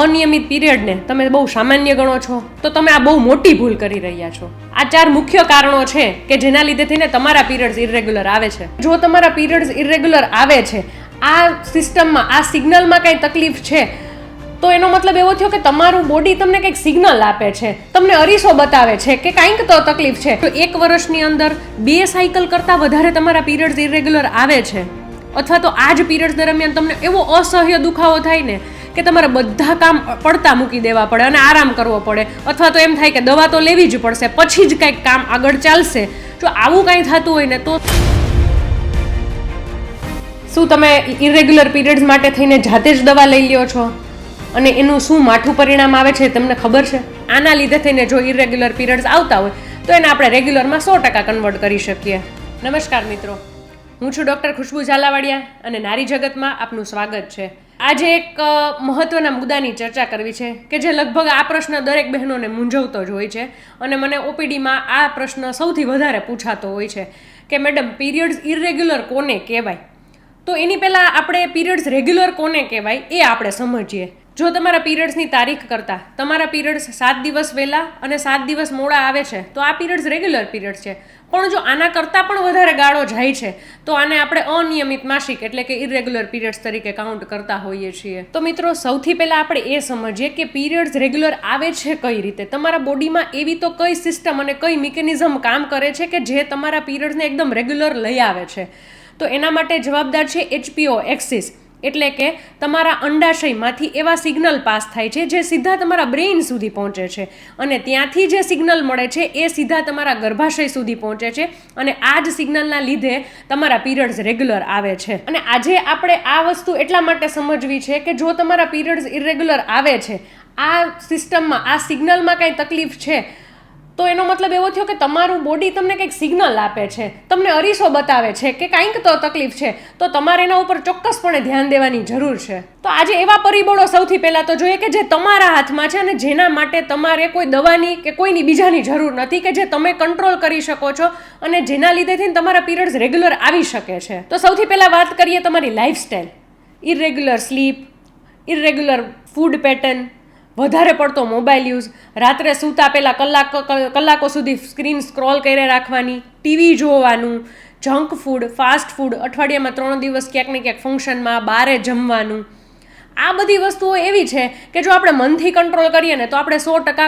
અનિયમિત પીરિયડને તમે બહુ સામાન્ય ગણો છો તો તમે આ બહુ મોટી ભૂલ કરી રહ્યા છો. આ 4 મુખ્ય કારણો છે કે જેના લીધે થઈને તમારા પીરિયડ્સ ઇરેગ્યુલર આવે છે. જો તમારા પીરિયડ્સ ઇરેગ્યુલર આવે છે, આ સિસ્ટમમાં આ સિગ્નલમાં કંઈ તકલીફ છે, તો એનો મતલબ એવો થયો કે તમારું બોડી તમને કંઈક સિગ્નલ આપે છે, તમને અરીસો બતાવે છે કે કંઈક તો તકલીફ છે. તો 1 વર્ષની અંદર 2 સાયકલ કરતાં વધારે તમારા પીરિયડ્સ ઇરેગ્યુલર આવે છે, અથવા તો આ જ પીરિયડ્સ દરમિયાન તમને એવો અસહ્ય દુખાવો થાય ને કે તમારે બધા કામ પડતા મૂકી દેવા પડે અને આરામ કરવો પડે, અથવા તો એમ થાય કે દવા તો લેવી જ પડશે, પછી જ કંઈક કામ આગળ ચાલશે. જો આવું કંઈ થતું હોય ને, તો શું તમે ઇરેગ્યુલર પીરિયડ્સ માટે થઈને જાતે જ દવા લઈ લ્યો છો અને એનું શું માઠું પરિણામ આવે છે તમને ખબર છે? આના લીધે થઈને જો ઇરેગ્યુલર પીરિયડ્સ આવતા હોય તો એને આપણે રેગ્યુલરમાં 100% કન્વર્ટ કરી શકીએ. નમસ્કાર મિત્રો, હું છું ડૉક્ટર ખુશ્બુ ઝાલાવાડિયા અને નારી જગતમાં આપનું સ્વાગત છે. આજે એક મહત્વના મુદ્દાની ચર્ચા કરવી છે કે જે લગભગ આ પ્રશ્ન દરેક બહેનોને મૂંઝવતો જ હોય છે અને મને ઓપીડીમાં આ પ્રશ્ન સૌથી વધારે પૂછાતો હોય છે કે મેડમ, પીરિયડ્સ ઇરેગ્યુલર કોને કહેવાય? તો એની પહેલાં આપણે પીરિયડ્સ રેગ્યુલર કોને કહેવાય એ આપણે સમજીએ. જો તમારા પીરિયડ્સની તારીખ કરતાં તમારા પીરિયડ્સ 7 દિવસ વહેલા અને 7 દિવસ મોડા આવે છે તો આ પીરિયડ્સ રેગ્યુલર પીરિયડ્સ છે. પણ જો આના કરતાં પણ વધારે ગાળો જાય છે તો આને આપણે અનિયમિત માસિક એટલે કે ઇરેગ્યુલર પીરિયડ્સ તરીકે કાઉન્ટ કરતા હોઈએ છીએ. તો મિત્રો, સૌથી પહેલાં આપણે એ સમજીએ કે પીરિયડ્સ રેગ્યુલર આવે છે કઈ રીતે. તમારા બોડીમાં એવી તો કઈ સિસ્ટમ અને કઈ મિકેનિઝમ કામ કરે છે કે જે તમારા પીરિયડ્સને એકદમ રેગ્યુલર લઈ આવે છે? તો એના માટે જવાબદાર છે HPO એક્સિસ, એટલે કે તમારા અંડાશયમાંથી એવા સિગ્નલ પાસ થાય છે જે સીધા તમારા બ્રેઇન સુધી પહોંચે છે અને ત્યાંથી જે સિગ્નલ મળે છે એ સીધા તમારા ગર્ભાશય સુધી પહોંચે છે અને આ જ સિગ્નલના લીધે તમારા પીરિયડ્સ રેગ્યુલર આવે છે. અને આજે આપણે આ વસ્તુ એટલા માટે સમજવી છે કે જો તમારા પીરિયડ્સ ઇરેગ્યુલર આવે છે, આ સિસ્ટમમાં આ સિગ્નલમાં કંઈ તકલીફ છે, તો એનો મતલબ એવો થયો કે તમારું બોડી તમને કંઈક સિગ્નલ આપે છે, તમને અરીસો બતાવે છે કે કંઈક તો તકલીફ છે, તો તમારે એના ઉપર ચોક્કસપણે ધ્યાન દેવાની જરૂર છે. તો આજે એવા પરિબળો સૌથી પહેલાં તો જોઈએ કે જે તમારા હાથમાં છે અને જેના માટે તમારે કોઈ દવાની કે કોઈની બીજાની જરૂર નથી, કે જે તમે કંટ્રોલ કરી શકો છો અને જેના લીધેથી તમારા પીરિયડ્સ રેગ્યુલર આવી શકે છે. તો સૌથી પહેલાં વાત કરીએ તમારી lifestyle. Irregular sleep, irregular food pattern, વધારે પડતો મોબાઈલ યુઝ, રાત્રે સૂતા પહેલાં કલાકો સુધી સ્ક્રીન સ્ક્રોલ કરી રાખવાની, ટીવી જોવાનું, જંક ફૂડ, ફાસ્ટ ફૂડ, અઠવાડિયામાં 3 દિવસ ક્યાંક ને ક્યાંક ફંક્શનમાં બહારે જમવાનું, આ બધી વસ્તુઓ એવી છે કે જો આપણે મનથી કંટ્રોલ કરીએ ને તો આપણે 100%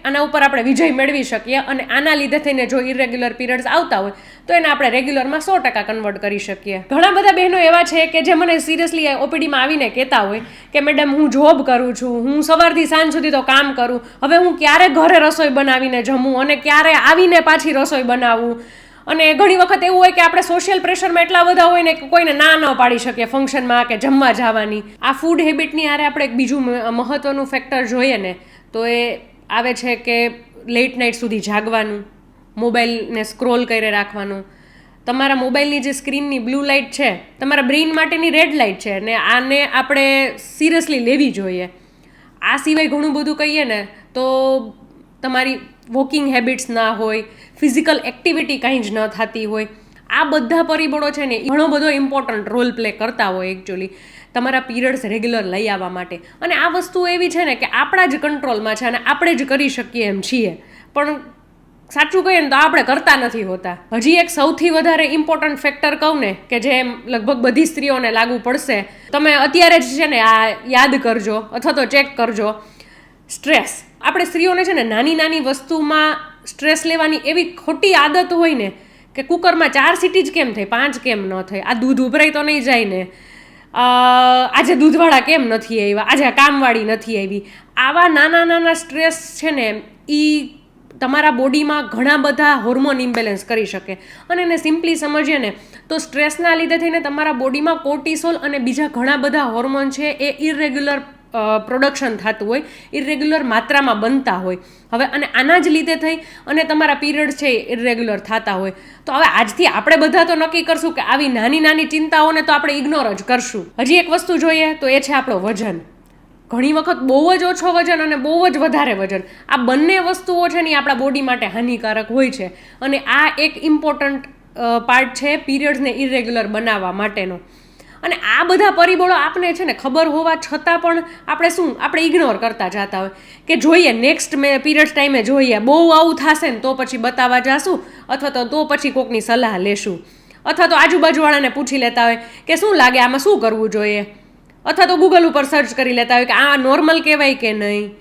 આના ઉપર આપણે વિજય મેળવી શકીએ અને આના લીધે થઈને જો ઇરેગ્યુલર પીરિયડ્સ આવતા હોય તો એને આપણે રેગ્યુલરમાં 100% કન્વર્ટ કરી શકીએ. ઘણા બધા બહેનો એવા છે કે જે મને સિરિયસલી ઓપીડીમાં આવીને કહેતા હોય કે મેડમ, હું જોબ કરું છું, હું સવારથી સાંજ સુધી તો કામ કરું, હવે હું ક્યારે ઘરે રસોઈ બનાવીને જમું અને ક્યારે આવીને પાછી રસોઈ બનાવું. અને ઘણી વખત એવું હોય કે આપણે સોશિયલ પ્રેશરમાં એટલા બધા હોય ને કે કોઈને ના ન પાડી શકીએ ફંક્શનમાં કે જમવા જવાની. આ ફૂડ હેબિટની હારે આપણે એક બીજું મહત્ત્વનું ફેક્ટર જોઈએ ને તો એ આવે છે કે લેટ નાઇટ સુધી જાગવાનું, મોબાઈલને સ્ક્રોલ કરી રાખવાનું. તમારા મોબાઈલની જે સ્ક્રીનની બ્લુ લાઇટ છે તમારા બ્રેઇન માટેની રેડ લાઇટ છે અને આને આપણે સિરિયસલી લેવી જોઈએ. આ સિવાય ઘણું બધું કહીએ ને તો તમારી વોકિંગ હેબિટ્સ ના હોય, ફિઝિકલ એક્ટિવિટી કાંઈ જ ન થતી હોય, આ બધા પરિબળો છે ને ઘણો બધો ઇમ્પોર્ટન્ટ રોલ પ્લે કરતા હોય એકચ્યુઅલી તમારા પીરિયડ્સ રેગ્યુલર લઈ આવવા માટે. અને આ વસ્તુ એવી છે ને કે આપણા જ કંટ્રોલમાં છે અને આપણે જ કરી શકીએ એમ છીએ, પણ સાચું કહીએ ને તો આપણે કરતા નથી હોતા. હજી એક સૌથી વધારે ઇમ્પોર્ટન્ટ ફેક્ટર કહું ને કે જે લગભગ બધી સ્ત્રીઓને લાગુ પડશે, તમે અત્યારે જ છે ને આ યાદ કરજો અથવા તો ચેક કરજો, સ્ટ્રેસ. આપણે સ્ત્રીઓને છે ને નાની નાની વસ્તુમાં સ્ટ્રેસ લેવાની એવી ખોટી આદત હોય ને કે કુકરમાં 4 સીટી જ કેમ થઈ, 5 કેમ ન થઈ, આ દૂધ ઉભરાય તો નહીં જાય ને, આજે દૂધવાળા કેમ નથી આવ્યા, આજે કામવાળી નથી આવી. આવા નાના નાના સ્ટ્રેસ છે ને એ તમારા બોડીમાં ઘણા બધા હોર્મોન ઇમ્બેલેન્સ કરી શકે. અને એને સિમ્પલી સમજીએ ને તો સ્ટ્રેસના લીધે થઈને તમારા બોડીમાં કોર્ટિસોલ અને બીજા ઘણા બધા હોર્મોન છે એ ઇરેગ્યુલર પ્રોડક્શન થતું હોય, ઇરેગ્યુલર માત્રામાં બનતા હોય. હવે અને આના જ લીધે થઈ અને તમારા પીરિયડ છે એ ઇરેગ્યુલર થતા હોય. તો હવે આજથી આપણે બધા તો નક્કી કરશું કે આવી નાની નાની ચિંતાઓને તો આપણે ઇગ્નોર જ કરશું. હજી એક વસ્તુ જોઈએ તો એ છે આપણો વજન. ઘણી વખત બહુ જ ઓછો વજન અને બહુ જ વધારે વજન, આ બંને વસ્તુઓ છે ને આપણા બોડી માટે હાનિકારક હોય છે અને આ એક ઇમ્પોર્ટન્ટ પાર્ટ છે પીરિયડ્સને ઇરેગ્યુલર બનાવવા માટેનો. અને આ બધા પરિબળો આપણે છે ને ખબર હોવા છતાં પણ આપણે ઇગ્નોર કરતા જતા હોય કે જોઈએ નેક્સ્ટ પીરિયડ્સ ટાઈમે જોઈએ, બહુ આવું થશે ને તો પછી બતાવવા જાશું, અથવા તો પછી કોકની સલાહ લેશું, અથવા તો આજુબાજુવાળાને પૂછી લેતા હોય કે શું લાગે આમાં શું કરવું જોઈએ, અથવા તો ગૂગલ ઉપર સર્ચ કરી લેતા હોય કે આ નોર્મલ કહેવાય કે નહીં.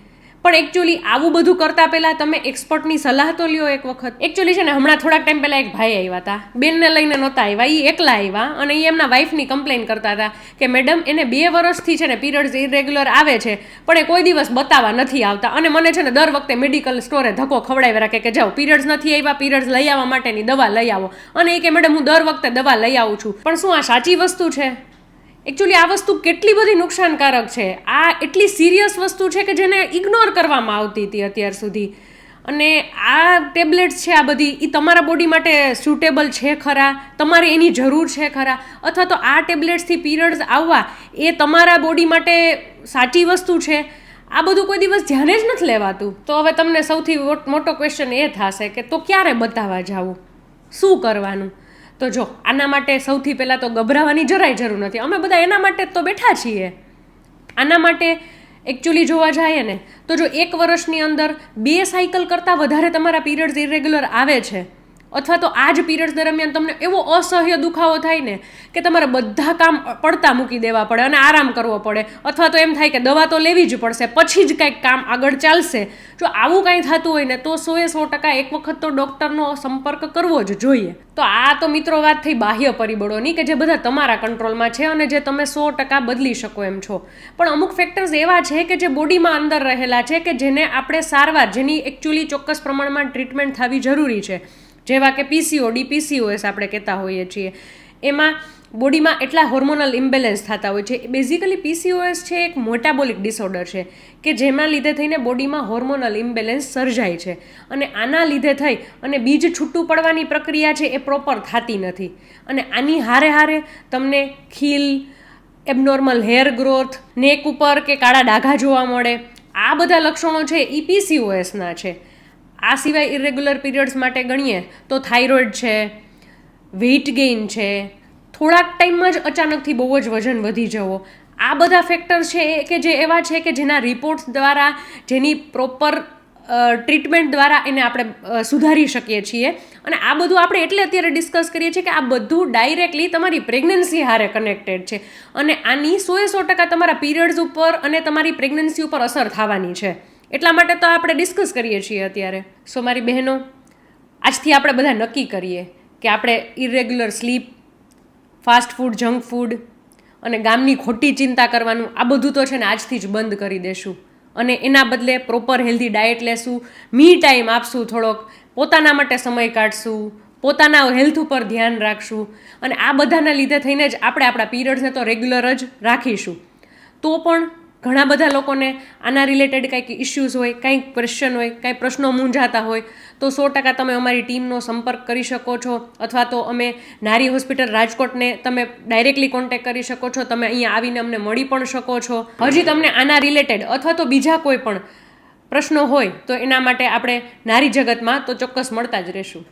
પણ એકચ્યુઅલી આવું બધું કરતાં પહેલાં તમે એક્સપર્ટની સલાહ તો લ્યો એક વખત. એકચ્યુઅલી છે ને હમણાં થોડાક ટાઈમ પહેલાં એક ભાઈ આવ્યા હતા, બેનને લઈને નહોતા આવ્યા, એ એકલા આવ્યા અને એ એમના વાઈફની કમ્પ્લેન કરતા હતા કે મેડમ એને 2 વર્ષથી છે ને પીરિયડ્સ ઇરેગ્યુલર આવે છે પણ એ કોઈ દિવસ બતાવવા નથી આવતા, અને મને છે ને દર વખતે મેડિકલ સ્ટોરે ધક્કો ખવડાવી રાખે કે જાઓ પીરિયડ્સ નથી આવ્યા, પીરિયડ્સ લઈ આવવા માટેની દવા લઈ આવો. અને એ કે મેડમ હું દર વખતે દવા લઈ આવું છું. પણ શું આ સાચી વસ્તુ છે? એકચ્યુઅલી આ વસ્તુ કેટલી બધી નુકસાનકારક છે, આ એટલી સિરિયસ વસ્તુ છે કે જેને ઇગ્નોર કરવામાં આવતી હતી અત્યાર સુધી. અને આ ટેબ્લેટ્સ છે આ બધી, એ તમારા બોડી માટે સ્યુટેબલ છે ખરા, તમારે એની જરૂર છે ખરા, અથવા તો આ ટેબ્લેટ્સથી પીરિયડ્સ આવવા એ તમારા બોડી માટે સાચી વસ્તુ છે? આ બધું કોઈ દિવસ ધ્યાને જ નથી લેવાતું. તો હવે તમને સૌથી મોટો ક્વેશ્ચન એ થશે કે તો ક્યારે બતાવવા જવું, શું કરવાનું? તો જો આના માટે સૌથી પહેલાં તો ગભરાવાની જરાય જરૂર નથી, અમે બધા એના માટે જ તો બેઠા છીએ. આના માટે એકચ્યુઅલી જોવા જઈએ ને તો જો 1 વર્ષની અંદર 2 સાયકલ કરતાં વધારે તમારા પીરિયડ્સ ઇરેગ્યુલર આવે છે, અથવા તો આ જ પીરિયડ્સ દરમિયાન તમને એવો અસહ્ય દુખાવો થાય ને કે તમારે બધા કામ પડતા મૂકી દેવા પડે અને આરામ કરવો પડે, અથવા તો એમ થાય કે દવા તો લેવી જ પડશે પછી જ કંઈક કામ આગળ ચાલશે, જો આવું કાંઈ થતું હોય ને તો 100% એક વખત તો ડૉક્ટરનો સંપર્ક કરવો જ જોઈએ. તો આ તો મિત્રો વાત થઈ બાહ્ય પરિબળોની કે જે બધા તમારા કંટ્રોલમાં છે અને જે તમે 100% બદલી શકો એમ છો. પણ અમુક ફેક્ટર્સ એવા છે કે જે બોડીમાં અંદર રહેલા છે કે જેને આપણે સારવાર, જેની એકચ્યુઅલી ચોક્કસ પ્રમાણમાં ટ્રીટમેન્ટ થવી જરૂરી છે, જેવા કે પીસીઓડી, પીસીઓએસ આપણે કહેતા હોઈએ છીએ. એમાં બોડીમાં એટલા હોર્મોનલ ઇમ્બેલેન્સ થતા હોય છે. બેઝિકલી પીસીઓએસ છે એક મેટાબોલિક ડિસઓર્ડર છે કે જેના લીધે થઈને બોડીમાં હોર્મોનલ ઇમ્બેલેન્સ સર્જાય છે, અને આના લીધે થઈ અને બીજ છૂટું પડવાની પ્રક્રિયા છે એ પ્રોપર થતી નથી, અને આની હારે હારે તમને ખીલ, એબનોર્મલ હેર ગ્રોથ, નેક ઉપર કે કાળા ડાઘા જોવા મળે, આ બધા લક્ષણો છે એ પીસીઓએસના છે. આ સિવાય ઇરેગ્યુલર પીરિયડ્સ માટે ગણીએ તો થાઇરોઇડ છે, વેઇટ ગેઇન છે, થોડાક ટાઈમમાં જ અચાનકથી બહુ જ વજન વધી જવો, આ બધા ફેક્ટર્સ છે કે જે એવા છે કે જેના રિપોર્ટ્સ દ્વારા, જેની પ્રોપર ટ્રીટમેન્ટ દ્વારા એને આપણે સુધારી શકીએ છીએ. અને આ બધું આપણે એટલે અત્યારે ડિસ્કસ કરીએ છીએ કે આ બધું ડાયરેક્ટલી તમારી પ્રેગ્નન્સી હારે કનેક્ટેડ છે, અને આની 100% તમારા પીરિયડ્સ ઉપર અને તમારી પ્રેગ્નન્સી ઉપર અસર થવાની છે. એટલા માટે તો આપણે ડિસ્કસ કરીએ છીએ અત્યારે. સો મારી બહેનો, આજથી આપણે બધા નક્કી કરીએ કે આપણે irregular sleep, fast food, junk food અને ગામની ખોટી ચિંતા કરવાનું આ બધું તો છે ને આજથી જ બંધ કરી દેશું, અને એના બદલે પ્રોપર હેલ્ધી ડાયટ લેશું, મી ટાઈમ આપશું, થોડોક પોતાના માટે સમય કાઢશું, પોતાના હેલ્થ ઉપર ધ્યાન રાખશું, અને આ બધાના લીધે થઈને જ આપણે આપણા પીરિયડ્સને તો રેગ્યુલર જ રાખીશું. તો પણ ઘણા બધા લોકોને આના રિલેટેડ કંઈક ઇશ્યુઝ હોય, કંઈક ક્વેશ્ચન હોય, કંઈ પ્રશ્નો મૂંઝાતા હોય તો 100% તમે અમારી ટીમનો સંપર્ક કરી શકો છો, અથવા તો અમે નારી હોસ્પિટલ રાજકોટને તમે ડાયરેક્ટલી કોન્ટેક્ટ કરી શકો છો. તમે અહીંયા આવીને અમને મળી પણ શકો છો. હજી તમને આના રિલેટેડ અથવા તો બીજા કોઈ પણ પ્રશ્નો હોય તો એના માટે આપણે નારી જગતમાં તો ચોક્કસ મળતા જ રહીશું.